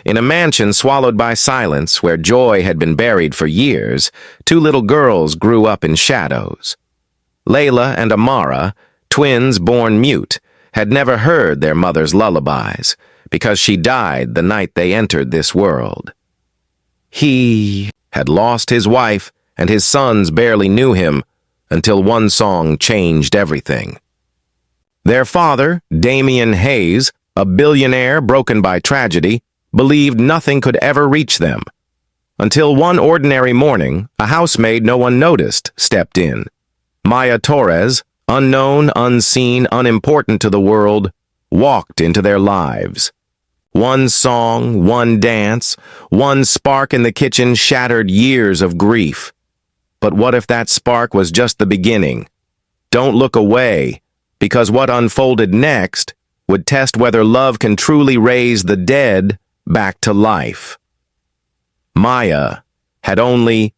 In a mansion swallowed by silence, where joy had been buried for years, two little girls grew up in shadows. Layla and Amara, twins born mute, had never heard their mother's lullabies, because she died the night they entered this world. He had lost his wife, and his sons barely knew him, until one song changed everything. Their father, Damien Hayes, a billionaire broken by tragedy, believed nothing could ever reach them. Until one ordinary morning, a housemaid no one noticed stepped in. Maya Torres, unknown, unseen, unimportant to the world, walked into their lives. One song, one dance, one spark in the kitchen shattered years of grief. But what if that spark was just the beginning? Don't look away, because what unfolded next would test whether love can truly raise the dead back to life. Maya had only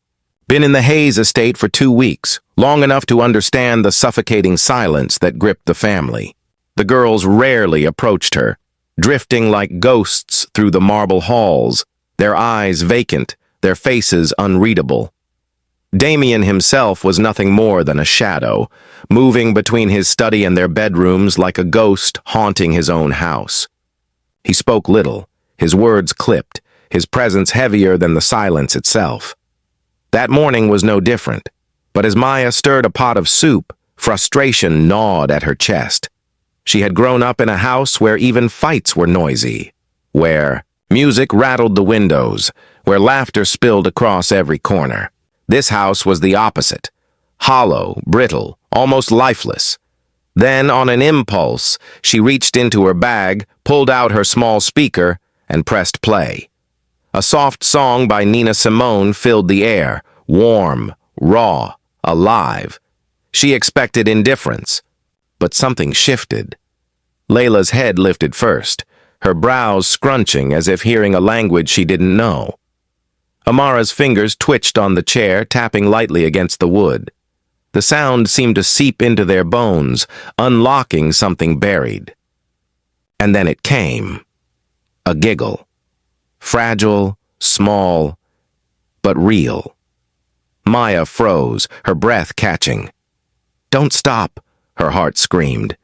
been in the Hayes estate for 2 weeks, long enough to understand the suffocating silence that gripped the family. The girls rarely approached her, drifting like ghosts through the marble halls, their eyes vacant, their faces unreadable. Damien himself was nothing more than a shadow, moving between his study and their bedrooms like a ghost haunting his own house. He spoke little, his words clipped, his presence heavier than the silence itself. That morning was no different, but as Maya stirred a pot of soup, frustration gnawed at her chest. She had grown up in a house where even fights were noisy, where music rattled the windows, where laughter spilled across every corner. This house was the opposite, hollow, brittle, almost lifeless. Then, on an impulse, she reached into her bag, pulled out her small speaker, and pressed play. A soft song by Nina Simone filled the air, warm, raw, alive. She expected indifference, but something shifted. Layla's head lifted first, her brows scrunching as if hearing a language she didn't know. Amara's fingers twitched on the chair, tapping lightly against the wood. The sound seemed to seep into their bones, unlocking something buried. And then it came. A giggle. Fragile, small, but real. Maya froze, her breath catching. "Don't stop," her heart screamed.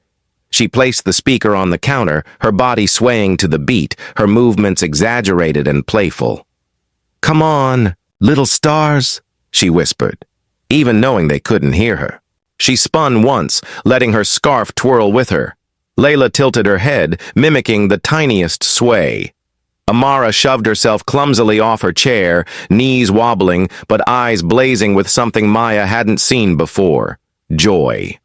She placed the speaker on the counter, her body swaying to the beat, her movements exaggerated and playful. "Come on, little stars," she whispered, even knowing they couldn't hear her. She spun once, letting her scarf twirl with her. Layla tilted her head, mimicking the tiniest sway. Amara shoved herself clumsily off her chair, knees wobbling, but eyes blazing with something Maya hadn't seen before: joy.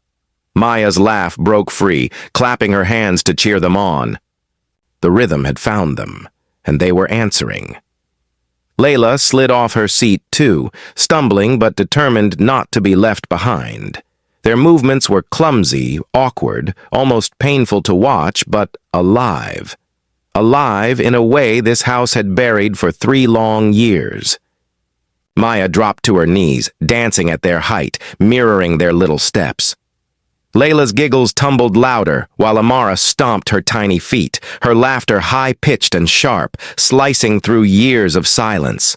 Maya's laugh broke free, clapping her hands to cheer them on. The rhythm had found them, and they were answering. Layla slid off her seat, too, stumbling but determined not to be left behind. Their movements were clumsy, awkward, almost painful to watch, but alive. Alive in a way this house had buried for 3 long years. Maya dropped to her knees, dancing at their height, mirroring their little steps. Layla's giggles tumbled louder, while Amara stomped her tiny feet, her laughter high-pitched and sharp, slicing through years of silence.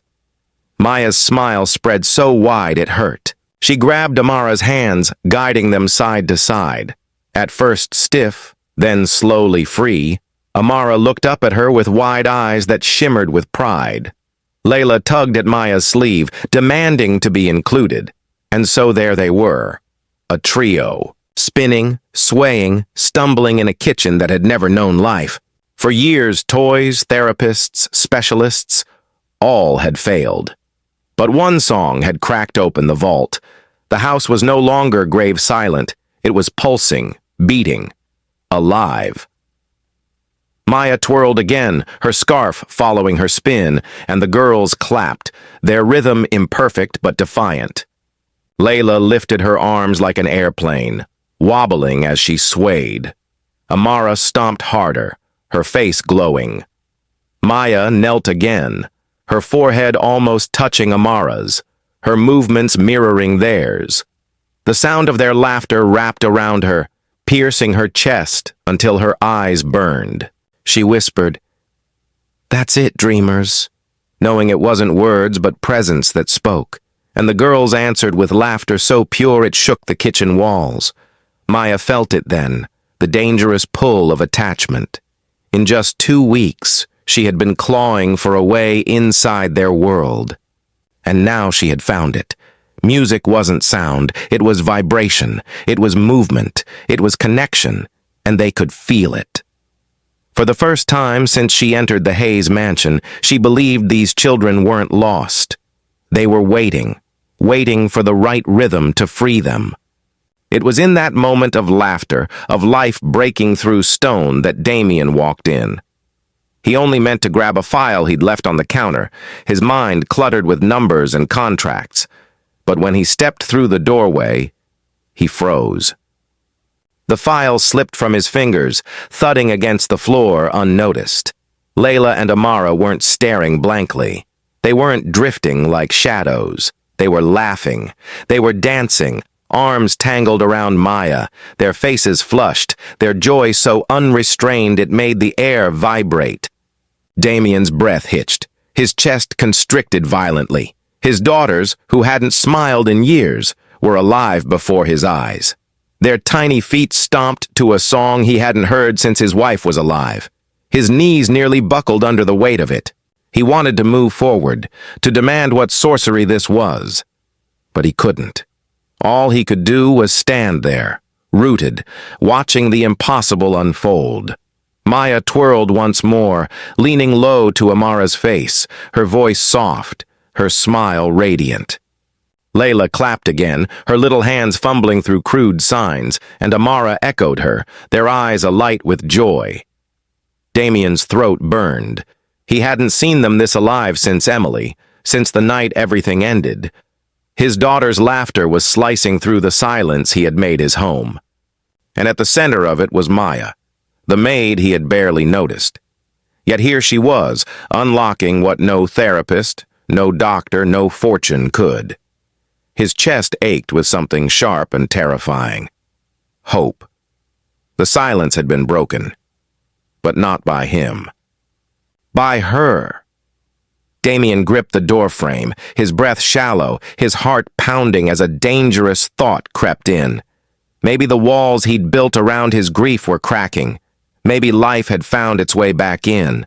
Maya's smile spread so wide it hurt. She grabbed Amara's hands, guiding them side to side. At first stiff, then slowly free, Amara looked up at her with wide eyes that shimmered with pride. Layla tugged at Maya's sleeve, demanding to be included. And so there they were, a trio. Spinning, swaying, stumbling in a kitchen that had never known life. For years, toys, therapists, specialists, all had failed. But one song had cracked open the vault. The house was no longer grave silent. It was pulsing, beating, alive. Maya twirled again, her scarf following her spin, and the girls clapped, their rhythm imperfect but defiant. Layla lifted her arms like an airplane, wobbling as she swayed. Amara stomped harder, her face glowing. Maya knelt again, her forehead almost touching Amara's, her movements mirroring theirs. The sound of their laughter wrapped around her, piercing her chest until her eyes burned. She whispered, "That's it, dreamers," knowing it wasn't words but presence that spoke, and the girls answered with laughter so pure it shook the kitchen walls. Maya felt it then, the dangerous pull of attachment. In just 2 weeks, she had been clawing for a way inside their world. And now she had found it. Music wasn't sound, it was vibration, it was movement, it was connection, and they could feel it. For the first time since she entered the Hayes mansion, she believed these children weren't lost. They were waiting for the right rhythm to free them. It was in that moment of laughter, of life breaking through stone, that Damien walked in. He only meant to grab a file he'd left on the counter, his mind cluttered with numbers and contracts. But when he stepped through the doorway, he froze. The file slipped from his fingers, thudding against the floor unnoticed. Layla and Amara weren't staring blankly. They weren't drifting like shadows. They were laughing. They were dancing, arms tangled around Maya, their faces flushed, their joy so unrestrained it made the air vibrate. Damien's breath hitched, his chest constricted violently. His daughters, who hadn't smiled in years, were alive before his eyes. Their tiny feet stomped to a song he hadn't heard since his wife was alive. His knees nearly buckled under the weight of it. He wanted to move forward, to demand what sorcery this was. But he couldn't. All he could do was stand there, rooted, watching the impossible unfold. Maya twirled once more, leaning low to Amara's face, her voice soft, her smile radiant. Layla clapped again, her little hands fumbling through crude signs, and Amara echoed her, their eyes alight with joy. Damien's throat burned. He hadn't seen them this alive since Emily, since the night everything ended. His daughter's laughter was slicing through the silence he had made his home. And at the center of it was Maya, the maid he had barely noticed. Yet here she was, unlocking what no therapist, no doctor, no fortune could. His chest ached with something sharp and terrifying. Hope. The silence had been broken, but not by him. By her. Damien gripped the doorframe, his breath shallow, his heart pounding as a dangerous thought crept in. Maybe the walls he'd built around his grief were cracking. Maybe life had found its way back in.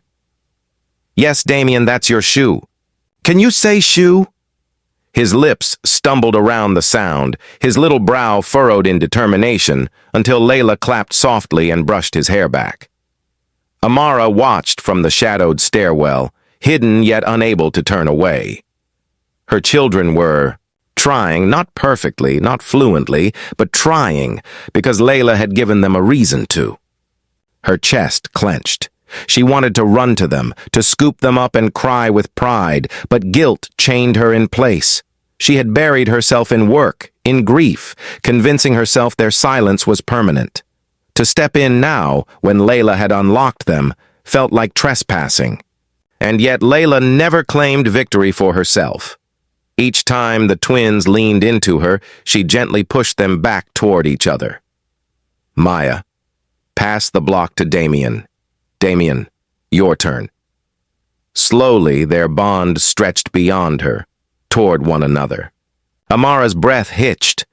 "Yes, Damien, that's your shoe." "Can you say shoe?" His lips stumbled around the sound, his little brow furrowed in determination, until Layla clapped softly and brushed his hair back. Amara watched from the shadowed stairwell, hidden yet unable to turn away. Her children were trying, not perfectly, not fluently, but trying, because Layla had given them a reason to. Her chest clenched. She wanted to run to them, to scoop them up and cry with pride, but guilt chained her in place. She had buried herself in work, in grief, convincing herself their silence was permanent. To step in now, when Layla had unlocked them, felt like trespassing. And yet Layla never claimed victory for herself. Each time the twins leaned into her, she gently pushed them back toward each other. Maya, pass the block to Damien. Damien, your turn. Slowly, their bond stretched beyond her, toward one another. Amara's breath hitched.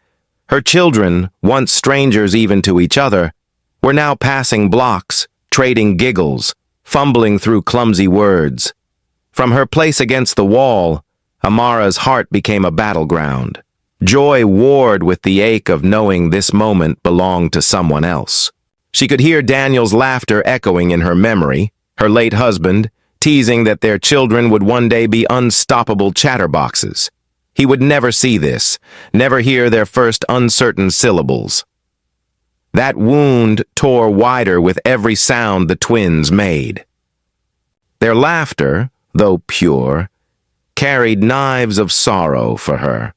Her children, once strangers even to each other, were now passing blocks, trading giggles, fumbling through clumsy words. From her place against the wall, Amara's heart became a battleground. Joy warred with the ache of knowing this moment belonged to someone else. She could hear Daniel's laughter echoing in her memory, her late husband, teasing that their children would one day be unstoppable chatterboxes. He would never see this, never hear their first uncertain syllables. That wound tore wider with every sound the twins made. Their laughter, though pure, carried knives of sorrow for her.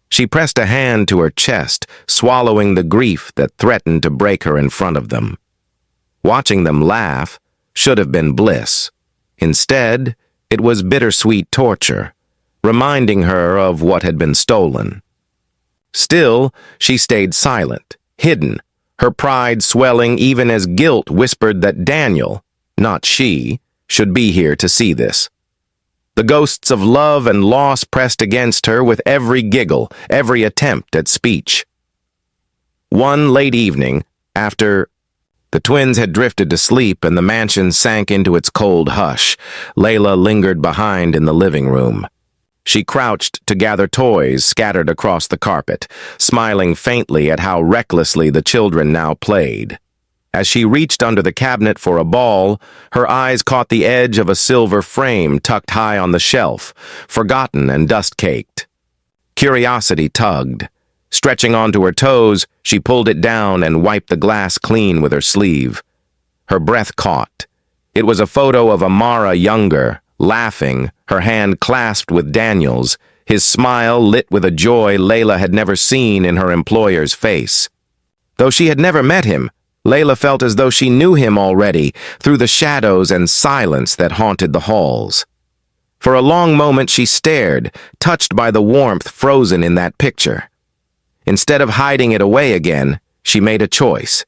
She pressed a hand to her chest, swallowing the grief that threatened to break her in front of them. Watching them laugh should have been bliss. Instead, it was bittersweet torture, reminding her of what had been stolen. Still, she stayed silent, hidden, her pride swelling even as guilt whispered that Daniel, not she, should be here to see this. The ghosts of love and loss pressed against her with every giggle, every attempt at speech. One late evening, after the twins had drifted to sleep and the mansion sank into its cold hush, Layla lingered behind in the living room. She crouched to gather toys scattered across the carpet, smiling faintly at how recklessly the children now played. As she reached under the cabinet for a ball, her eyes caught the edge of a silver frame tucked high on the shelf, forgotten and dust-caked. Curiosity tugged. Stretching onto her toes, she pulled it down and wiped the glass clean with her sleeve. Her breath caught. It was a photo of Amara younger, laughing, her hand clasped with Daniel's, his smile lit with a joy Layla had never seen in her employer's face. Though she had never met him, Layla felt as though she knew him already through the shadows and silence that haunted the halls. For a long moment she stared, touched by the warmth frozen in that picture. Instead of hiding it away again, she made a choice.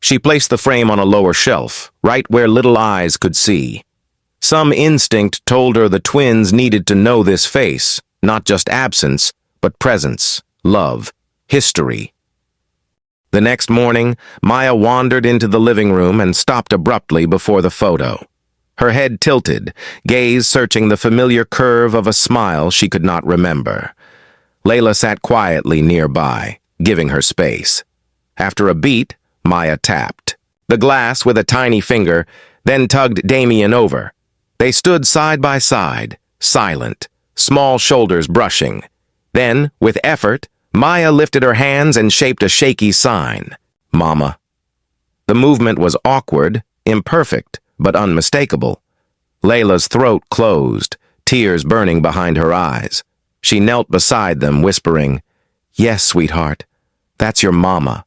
She placed the frame on a lower shelf, right where little eyes could see. Some instinct told her the twins needed to know this face, not just absence, but presence, love, history. The next morning, Maya wandered into the living room and stopped abruptly before the photo. Her head tilted, gaze searching the familiar curve of a smile she could not remember. Layla sat quietly nearby, giving her space. After a beat, Maya tapped the glass with a tiny finger, then tugged Damien over. They stood side by side, silent, small shoulders brushing. Then, with effort, Maya lifted her hands and shaped a shaky sign. Mama. The movement was awkward, imperfect, but unmistakable. Layla's throat closed, tears burning behind her eyes. She knelt beside them, whispering, "Yes, sweetheart, that's your mama."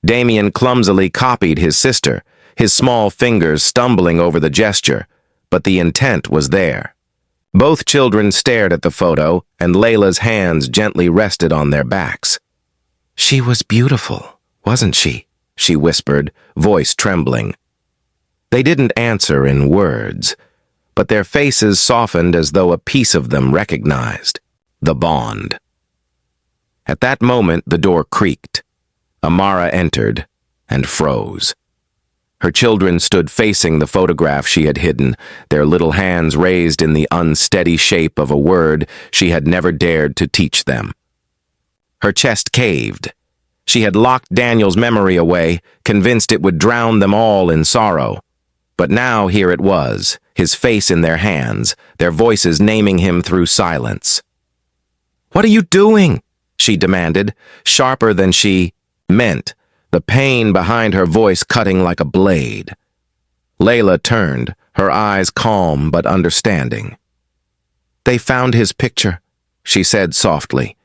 Damien clumsily copied his sister, his small fingers stumbling over the gesture, but the intent was there. Both children stared at the photo, and Layla's hands gently rested on their backs. "She was beautiful, wasn't she?" she whispered, voice trembling. They didn't answer in words, but their faces softened as though a piece of them recognized the bond. At that moment, the door creaked. Amara entered and froze. Her children stood facing the photograph she had hidden, their little hands raised in the unsteady shape of a word she had never dared to teach them. Her chest caved. She had locked Daniel's memory away, convinced it would drown them all in sorrow. But now here it was, his face in their hands, their voices naming him through silence. "What are you doing?" she demanded, sharper than she meant, the pain behind her voice cutting like a blade. Layla turned, her eyes calm but understanding. "They found his picture," she said softly.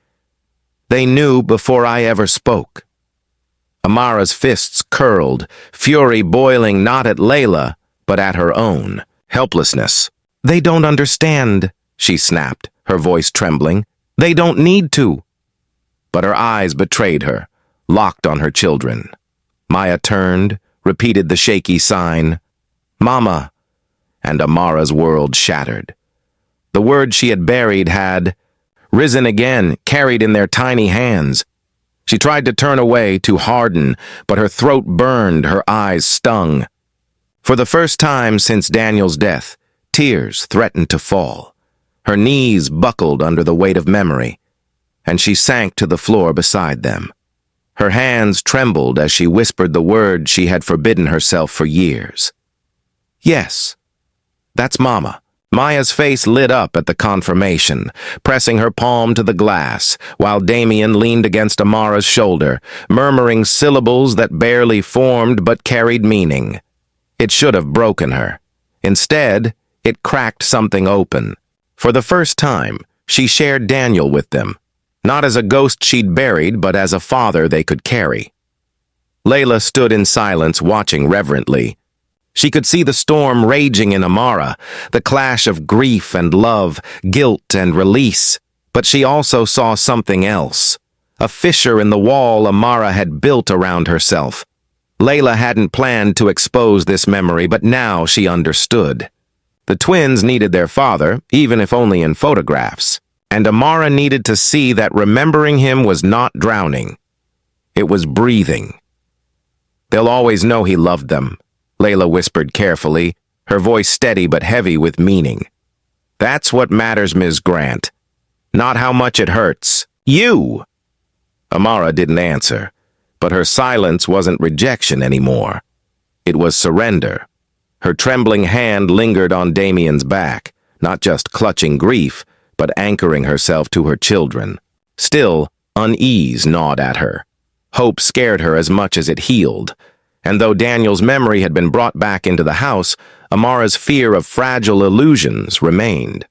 "They knew before I ever spoke." Amara's fists curled, fury boiling not at Layla, but at her own helplessness. "They don't understand," she snapped, her voice trembling. "They don't need to." But her eyes betrayed her, locked on her children. Maya turned, repeated the shaky sign, "Mama," and Amara's world shattered. The word she had buried had risen again, carried in their tiny hands. She tried to turn away, to harden, but her throat burned, her eyes stung. For the first time since Daniel's death, tears threatened to fall. Her knees buckled under the weight of memory, and she sank to the floor beside them. Her hands trembled as she whispered the word she had forbidden herself for years. "Yes, that's Mama." Maya's face lit up at the confirmation, pressing her palm to the glass, while Damien leaned against Amara's shoulder, murmuring syllables that barely formed but carried meaning. It should have broken her. Instead, it cracked something open. For the first time, she shared Daniel with them, not as a ghost she'd buried, but as a father they could carry. Layla stood in silence, watching reverently. She could see the storm raging in Amara, the clash of grief and love, guilt and release. But she also saw something else, a fissure in the wall Amara had built around herself. Layla hadn't planned to expose this memory, but now she understood. The twins needed their father, even if only in photographs, and Amara needed to see that remembering him was not drowning. It was breathing. "They'll always know he loved them," Layla whispered carefully, her voice steady but heavy with meaning. "That's what matters, Ms. Grant. Not how much it hurts. You!" Amara didn't answer, but her silence wasn't rejection anymore. It was surrender. Her trembling hand lingered on Damien's back, not just clutching grief, but anchoring herself to her children. Still, unease gnawed at her. Hope scared her as much as it healed. And though Daniel's memory had been brought back into the house, Amara's fear of fragile illusions remained.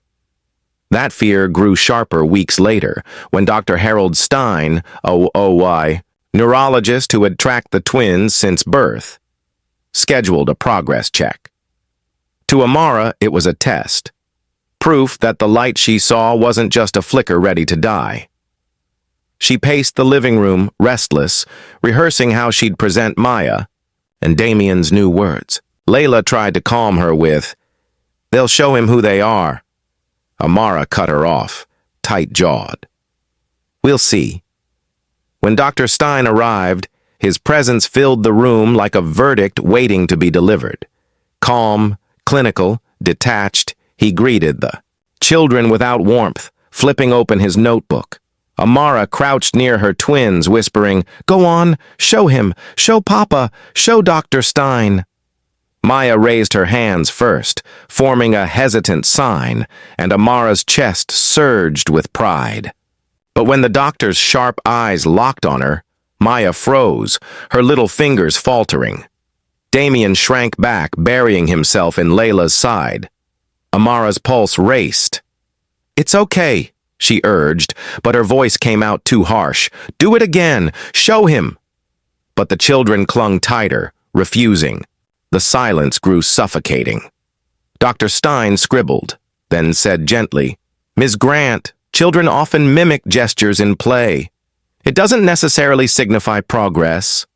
That fear grew sharper weeks later, when Dr. Harold Stein, OOY, neurologist who had tracked the twins since birth, scheduled a progress check. To Amara, it was a test. Proof that the light she saw wasn't just a flicker ready to die. She paced the living room, restless, rehearsing how she'd present Maya and Damien's new words. Layla tried to calm her with, "They'll show him who they are." Amara cut her off, tight-jawed. "We'll see." When Dr. Stein arrived, his presence filled the room like a verdict waiting to be delivered. Calm, clinical, detached, he greeted the children without warmth, flipping open his notebook. Amara crouched near her twins, whispering, "Go on, show him, show Papa, show Dr. Stein." Maya raised her hands first, forming a hesitant sign, and Amara's chest surged with pride. But when the doctor's sharp eyes locked on her, Maya froze, her little fingers faltering. Damien shrank back, burying himself in Layla's side. Amara's pulse raced. "It's okay," she urged, but her voice came out too harsh. "Do it again! Show him!" But the children clung tighter, refusing. The silence grew suffocating. Dr. Stein scribbled, then said gently, "Ms. Grant, children often mimic gestures in play. It doesn't necessarily signify progress."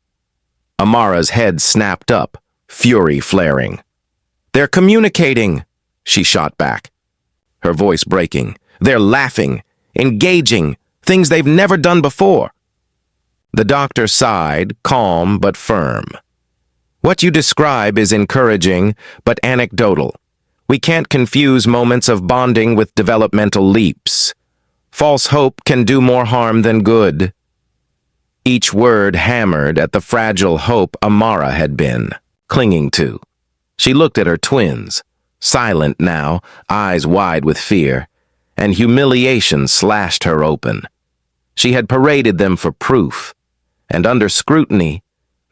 Amara's head snapped up, fury flaring. "They're communicating," she shot back, her voice breaking. "They're laughing, engaging, things they've never done before." The doctor sighed, calm but firm. "What you describe is encouraging, but anecdotal. We can't confuse moments of bonding with developmental leaps. False hope can do more harm than good." Each word hammered at the fragile hope Amara had been clinging to. She looked at her twins, silent now, eyes wide with fear, and humiliation slashed her open. She had paraded them for proof, and under scrutiny,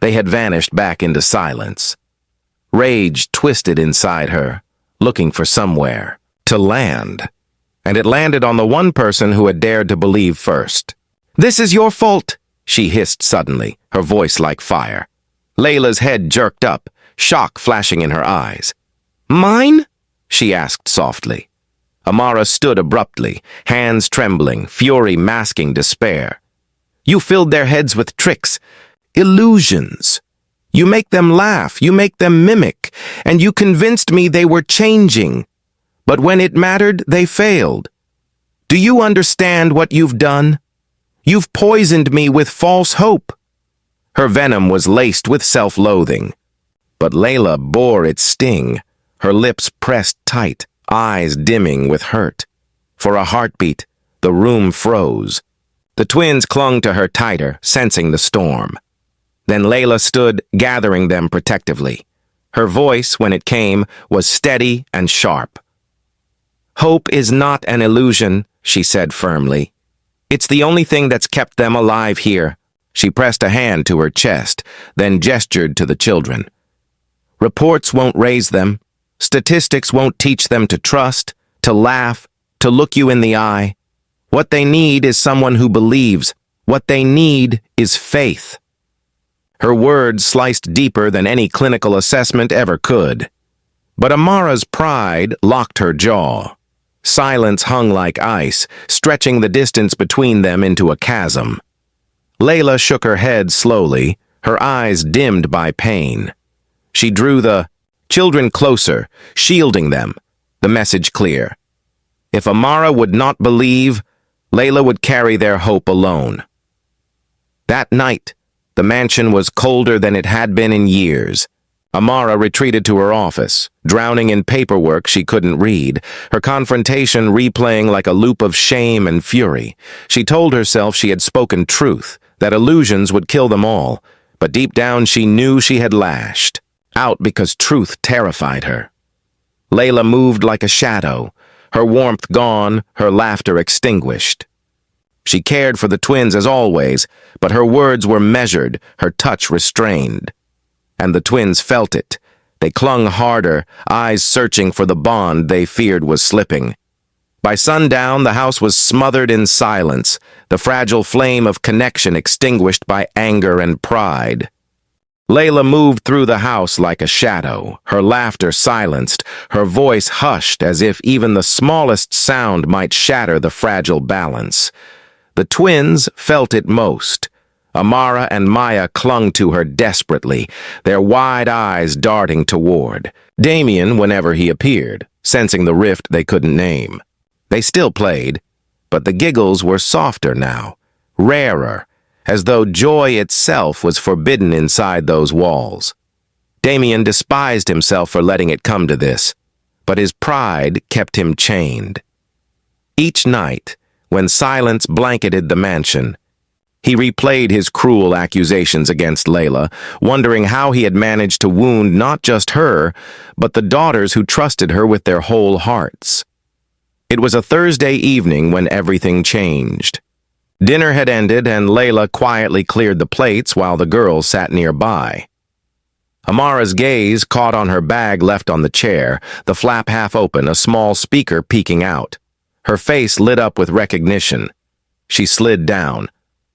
they had vanished back into silence. Rage twisted inside her, looking for somewhere to land, and it landed on the one person who had dared to believe first. "This is your fault," she hissed suddenly, her voice like fire. Layla's head jerked up, shock flashing in her eyes. "Mine?" she asked softly. Amara stood abruptly, hands trembling, fury masking despair. "You filled their heads with tricks, illusions. You make them laugh, you make them mimic, and you convinced me they were changing. But when it mattered, they failed. Do you understand what you've done? You've poisoned me with false hope." Her venom was laced with self-loathing. But Layla bore its sting, her lips pressed tight, eyes dimming with hurt. For a heartbeat, the room froze. The twins clung to her tighter, sensing the storm. Then Layla stood, gathering them protectively. Her voice, when it came, was steady and sharp. "Hope is not an illusion," she said firmly. "It's the only thing that's kept them alive here." She pressed a hand to her chest, then gestured to the children. "Reports won't raise them. Statistics won't teach them to trust, to laugh, to look you in the eye. What they need is someone who believes. What they need is faith." Her words sliced deeper than any clinical assessment ever could. But Amara's pride locked her jaw. Silence hung like ice, stretching the distance between them into a chasm. Layla shook her head slowly, her eyes dimmed by pain. She drew the children closer, shielding them, the message clear. If Amara would not believe, Layla would carry their hope alone. That night, the mansion was colder than it had been in years. Amara retreated to her office, drowning in paperwork she couldn't read, her confrontation replaying like a loop of shame and fury. She told herself she had spoken truth, that illusions would kill them all, but deep down she knew she had lashed out because truth terrified her. Layla moved like a shadow, her warmth gone, her laughter extinguished. She cared for the twins as always, but her words were measured, her touch restrained. And the twins felt it. They clung harder, eyes searching for the bond they feared was slipping. By sundown, the house was smothered in silence, the fragile flame of connection extinguished by anger and pride. Layla moved through the house like a shadow, her laughter silenced, her voice hushed as if even the smallest sound might shatter the fragile balance. The twins felt it most. Amara and Maya clung to her desperately, their wide eyes darting toward Damien whenever he appeared, sensing the rift they couldn't name. They still played, but the giggles were softer now, rarer, as though joy itself was forbidden inside those walls. Damien despised himself for letting it come to this, but his pride kept him chained. Each night, when silence blanketed the mansion, he replayed his cruel accusations against Layla, wondering how he had managed to wound not just her, but the daughters who trusted her with their whole hearts. It was a Thursday evening when everything changed. Dinner had ended and Layla quietly cleared the plates while the girls sat nearby. Amara's gaze caught on her bag left on the chair, the flap half open, a small speaker peeking out. Her face lit up with recognition. She slid down,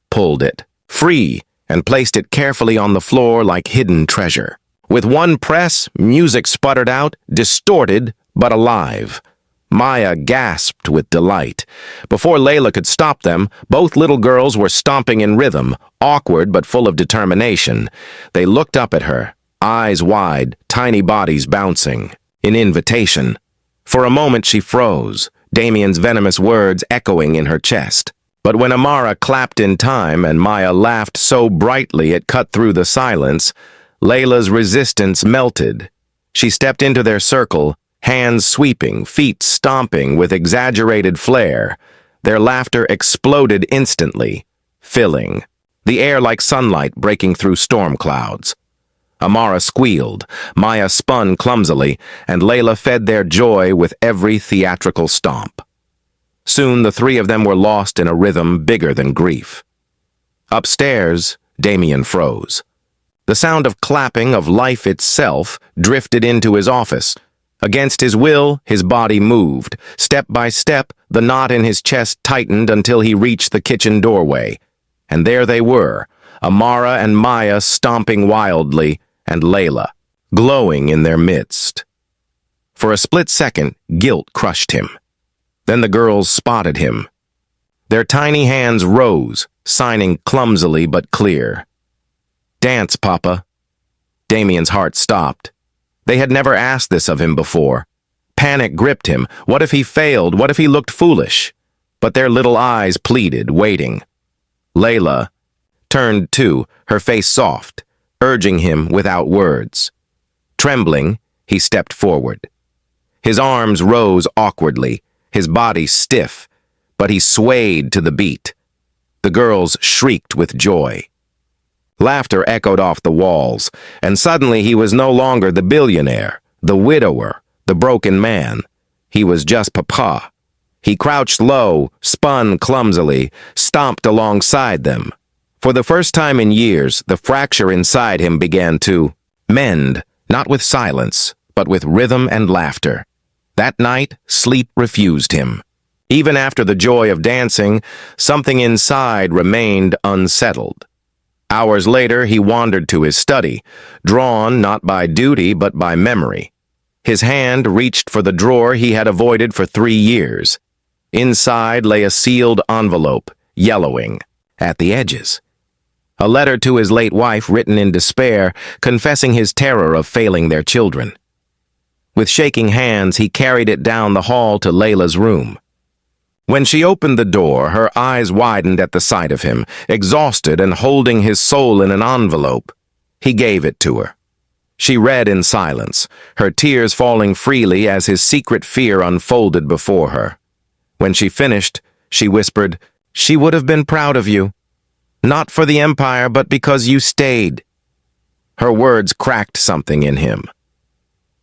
pulled it free, and placed it carefully on the floor like hidden treasure. With one press, music sputtered out, distorted but alive. Maya gasped with delight. Before Layla could stop them, both little girls were stomping in rhythm, awkward but full of determination. They looked up at her, eyes wide, tiny bodies bouncing, in invitation. For a moment she froze, Damien's venomous words echoing in her chest. But when Amara clapped in time and Maya laughed so brightly it cut through the silence, Layla's resistance melted. She stepped into their circle, hands sweeping, feet stomping with exaggerated flair. Their laughter exploded instantly, filling the air like sunlight breaking through storm clouds. Amara squealed, Maya spun clumsily, and Layla fed their joy with every theatrical stomp. Soon the three of them were lost in a rhythm bigger than grief. Upstairs, Damien froze. The sound of clapping of life itself drifted into his office. Against his will, his body moved. Step by step, the knot in his chest tightened until he reached the kitchen doorway. And there they were, Amara and Maya stomping wildly, and Layla, glowing in their midst. For a split second, guilt crushed him. Then the girls spotted him. Their tiny hands rose, signing clumsily but clear. "Dance, Papa." Damien's heart stopped. They had never asked this of him before. Panic gripped him. What if he failed? What if he looked foolish? But their little eyes pleaded, waiting. Layla turned too, her face soft, urging him without words. Trembling, he stepped forward. His arms rose awkwardly, his body stiff, but he swayed to the beat. The girls shrieked with joy. Laughter echoed off the walls, and suddenly he was no longer the billionaire, the widower, the broken man. He was just Papa. He crouched low, spun clumsily, stomped alongside them. For the first time in years, the fracture inside him began to mend, not with silence, but with rhythm and laughter. That night, sleep refused him. Even after the joy of dancing, something inside remained unsettled. Hours later, he wandered to his study, drawn not by duty but by memory. His hand reached for the drawer he had avoided for 3 years. Inside lay a sealed envelope, yellowing at the edges. A letter to his late wife written in despair, confessing his terror of failing their children. With shaking hands, he carried it down the hall to Layla's room. When she opened the door, her eyes widened at the sight of him, exhausted and holding his soul in an envelope. He gave it to her. She read in silence, her tears falling freely as his secret fear unfolded before her. When she finished, she whispered, "She would have been proud of you. Not for the empire, but because you stayed." Her words cracked something in him.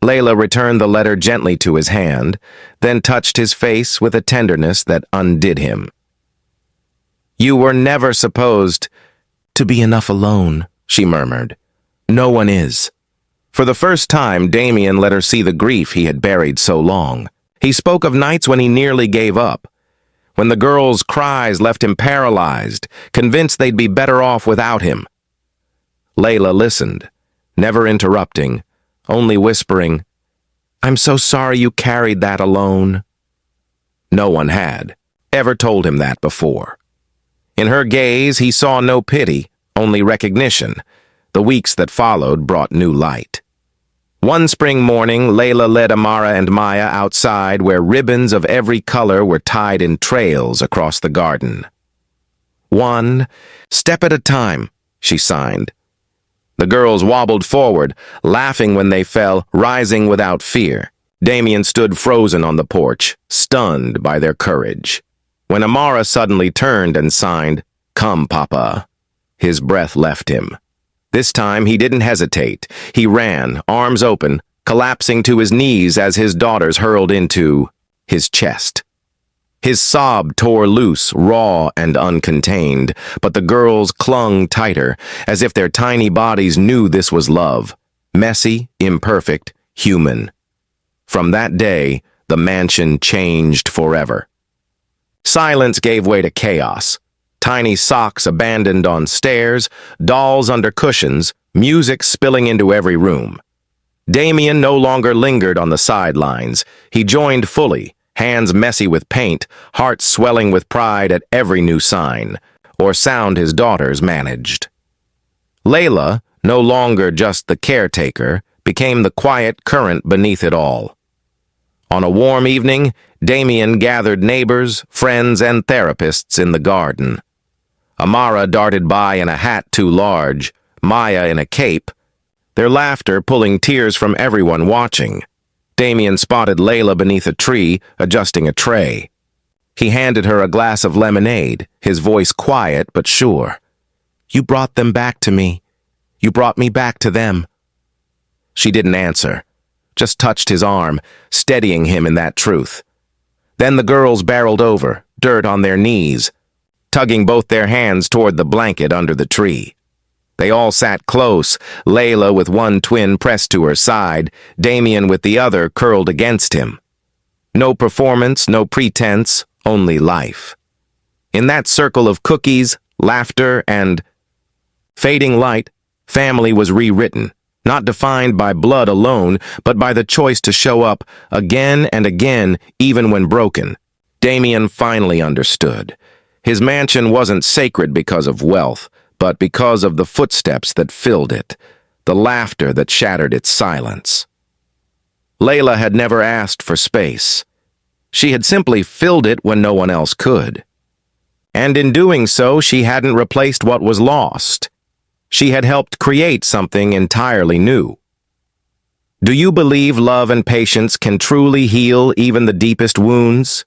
Layla returned the letter gently to his hand, then touched his face with a tenderness that undid him. "You were never supposed to be enough alone," she murmured. "No one is." For the first time, Damien let her see the grief he had buried so long. He spoke of nights when he nearly gave up, when the girls' cries left him paralyzed, convinced they'd be better off without him. Layla listened, never interrupting, only whispering, "I'm so sorry you carried that alone." No one had ever told him that before. In her gaze, he saw no pity, only recognition. The weeks that followed brought new light. One spring morning, Layla led Amara and Maya outside where ribbons of every color were tied in trails across the garden. "One step at a time," she signed. The girls wobbled forward, laughing when they fell, rising without fear. Damien stood frozen on the porch, stunned by their courage. When Amara suddenly turned and signed, "Come, Papa," his breath left him. This time he didn't hesitate. He ran, arms open, collapsing to his knees as his daughters hurled into his chest. His sob tore loose, raw and uncontained, but the girls clung tighter, as if their tiny bodies knew this was love. Messy, imperfect, human. From that day, the mansion changed forever. Silence gave way to chaos. Tiny socks abandoned on stairs, dolls under cushions, music spilling into every room. Damien no longer lingered on the sidelines. He joined fully, hands messy with paint, heart swelling with pride at every new sign, or sound his daughters managed. Layla, no longer just the caretaker, became the quiet current beneath it all. On a warm evening, Damien gathered neighbors, friends, and therapists in the garden. Amara darted by in a hat too large, Maya in a cape, their laughter pulling tears from everyone watching. Damien spotted Layla beneath a tree, adjusting a tray. He handed her a glass of lemonade, his voice quiet but sure. "You brought them back to me. You brought me back to them." She didn't answer, just touched his arm, steadying him in that truth. Then the girls barreled over, dirt on their knees, tugging both their hands toward the blanket under the tree. They all sat close, Layla with one twin pressed to her side, Damien with the other curled against him. No performance, no pretense, only life. In that circle of cookies, laughter, and fading light, family was rewritten, not defined by blood alone, but by the choice to show up again and again, even when broken. Damien finally understood. His mansion wasn't sacred because of wealth, but because of the footsteps that filled it, the laughter that shattered its silence. Layla had never asked for space. She had simply filled it when no one else could. And in doing so, she hadn't replaced what was lost. She had helped create something entirely new. Do you believe love and patience can truly heal even the deepest wounds?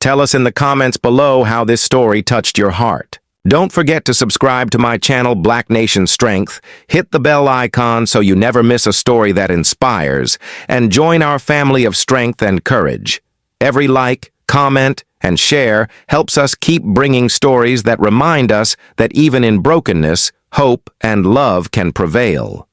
Tell us in the comments below how this story touched your heart. Don't forget to subscribe to my channel Black Nation Strength, hit the bell icon so you never miss a story that inspires, and join our family of strength and courage. Every like, comment, and share helps us keep bringing stories that remind us that even in brokenness, hope and love can prevail.